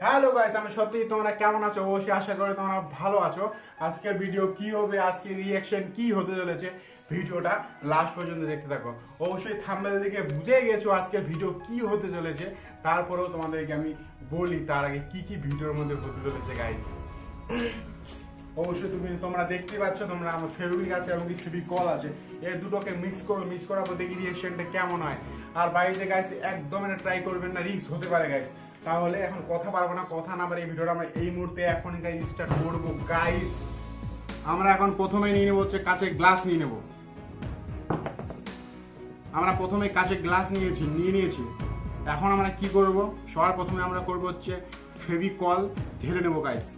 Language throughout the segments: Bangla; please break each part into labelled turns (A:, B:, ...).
A: হ্যালো গাইস, আমি সত্যি তোমরা কেমন আছো? অবশ্যই আশা করি তোমরা ভালো আছো। আজকের ভিডিও কি হবে, আজকের রিঅ্যাকশন কি হতে চলেছে, ভিডিওটা লাস্ট পর্যন্ত দেখতে থাকো। অবশ্যই থাম্বনেল দেখে বুঝে গেছো আজকের ভিডিও কি হতে চলেছে। তারপরেও তোমাদেরকে আমি বলি তার আগে কি কি ভিডিওর মধ্যে হতে চলেছে গাইস। অবশ্যই তোমরা দেখতে পাচ্ছ, তোমরা আমার ফেব্রিক আছে এবং ফেভিকল আছে, এই দুটোকে মিক্স করার পর দেখি রিঅ্যাকশনটা কেমন হয়। আর বাড়িতে গাইস একদম এটা ট্রাই করবেন না, রিস্ক হতে পারে গাইস। তাহলে এখন কথা পারবো না, কথা না পারে এই ভিডিওটা আমরা এই মুহূর্তে এখন গাইস স্টার্ট করবো গাইস। আমরা এখন প্রথমে নিয়ে নেবো হচ্ছে কাঁচের গ্লাস নিয়ে নেব। আমরা প্রথমে কাঁচের গ্লাস নিয়ে নিয়েছি। এখন আমরা কি করব, সবার প্রথমে আমরা করব হচ্ছে ফেভিকল ঢেলে নেবো গাইস।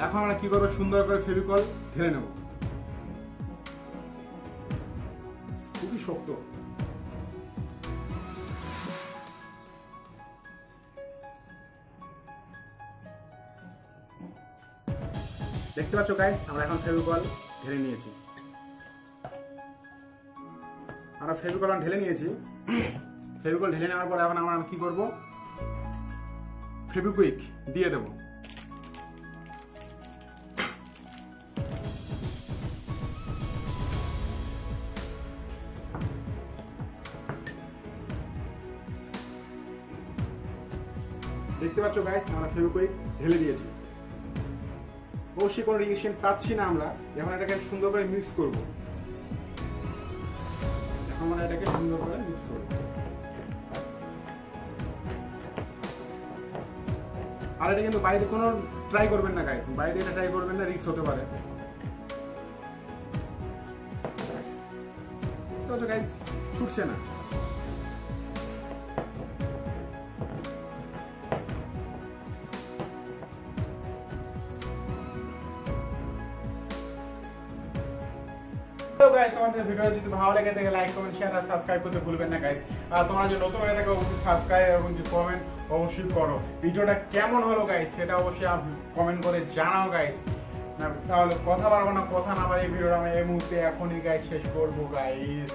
A: এখন আমরা কি করবো, সুন্দর করে ফেভিকল ঢেলে নেব। খুবই শক্ত। দেখতে পাচ্ছ গাইস, আমরা এখন ফেভিকল ঢেলে নিয়েছি। ফেভিকল ঢেলে নেওয়ার পর এখন আমরা কি করব, ফেভিকুইক দিয়ে দেবো। দেখতে পাচ্ছ গাইস, আমরা ফেভিকুইক ঢেলে দিয়েছি। অবশ্যই কোনো রিঅ্যাকশন পাচ্ছি না আমরা। এখন এটাকে সুন্দর করে মিক্স করব। আর এটা কিন্তু বাড়িতে কোনো ট্রাই করবেন না গাইস, বাড়িতে এটা ট্রাই করবেন না, রিস্ক হতে পারে। তো গাইস ছুটছে না। তোমাদের ভিডিও যদি ভালো লেগে থাকে লাইক কমেন্ট শেয়ার আর সাবস্ক্রাইব করতে ভুলবেন না গাইস। আর তোমরা যদি নতুন হয়ে থাকো অবশ্যই সাবস্ক্রাইব এবং কমেন্ট অবশ্যই করো। ভিডিওটা কেমন হলো গাইস সেটা অবশ্যই কমেন্ট করে জানাও গাইস। তাহলে কথা পারবো না, কথা না পারে ভিডিওটা আমি এই মুহূর্তে এখনই গাইস শেষ করবো গাইস।